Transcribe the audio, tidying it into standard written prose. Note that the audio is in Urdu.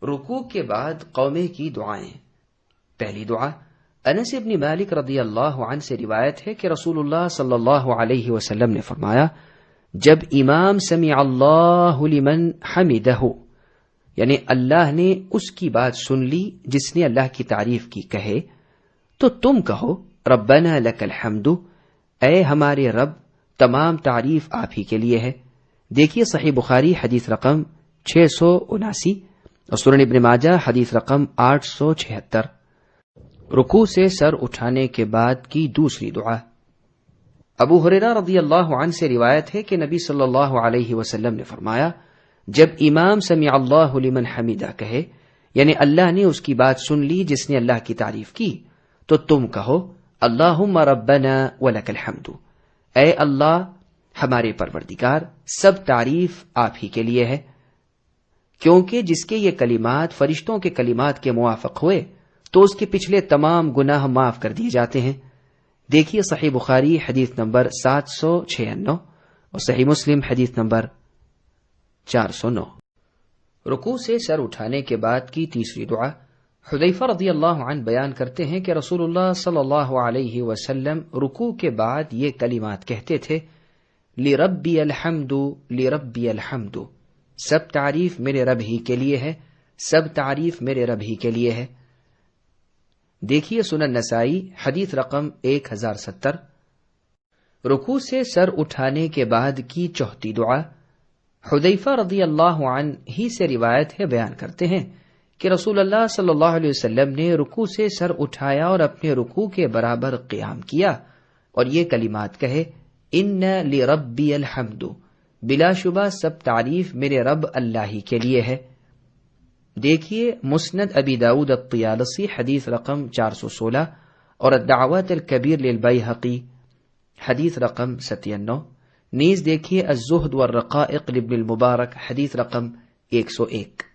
رکوع کے بعد قومے کی دعائیں۔ پہلی دعا انس ابن مالک رضی اللہ عنہ سے روایت ہے کہ رسول اللہ صلی اللہ علیہ وسلم نے فرمایا، جب امام سمع اللہ لمن حمدہ، یعنی اللہ نے اس کی بات سن لی جس نے اللہ کی تعریف کی، کہے تو تم کہو ربنا لک الحمد، اے ہمارے رب تمام تعریف آپ ہی کے لیے ہے۔ دیکھیے صحیح بخاری حدیث رقم 679 اور سنن ابن ماجہ حدیث رقم 876۔ رکوع سے سر اٹھانے کے بعد کی دوسری دعا۔ ابو ہریرہ رضی اللہ عنہ سے روایت ہے کہ نبی صلی اللہ علیہ وسلم نے فرمایا، جب امام سمع اللہ لمن حمدہ کہے، یعنی اللہ نے اس کی بات سن لی جس نے اللہ کی تعریف کی، تو تم کہو اللہم ربنا ولک الحمد، اے اللہ ہمارے پروردگار سب تعریف آپ ہی کے لیے ہے، کیونکہ جس کے یہ کلمات فرشتوں کے کلمات کے موافق ہوئے تو اس کے پچھلے تمام گناہ معاف کر دیے جاتے ہیں۔ دیکھیے صحیح بخاری حدیث نمبر 796 اور صحیح مسلم حدیث نمبر 409۔ رکوع سے سر اٹھانے کے بعد کی تیسری دعا۔ حذیفہ رضی اللہ عنہ بیان کرتے ہیں کہ رسول اللہ صلی اللہ علیہ وسلم رکوع کے بعد یہ کلمات کہتے تھے، لربی الحمد لربی الحمد، سب تعریف میرے رب ہی کے لیے ہے، سب تعریف میرے رب ہی کے لیے ہے۔ دیکھیے سنن نسائی حدیث رقم 1070۔ رکوع سے سر اٹھانے کے بعد کی چوتھی دعا۔ حذیفہ رضی اللہ عنہ ہی سے روایت ہے، بیان کرتے ہیں کہ رسول اللہ صلی اللہ علیہ وسلم نے رکوع سے سر اٹھایا اور اپنے رکوع کے برابر قیام کیا اور یہ کلمات کہے، ان لربی الحمد، بلا شبہ سب تعریف میرے رب اللہ ہی کے لیے ہے۔ دیکھیے مسند ابی داود الطیالسی حدیث رقم 416 اور الدعوات الکبیر للبیہقی حدیث رقم 97، نیز دیکھیے الزہد والرقائق لابن المبارک حدیث رقم 101۔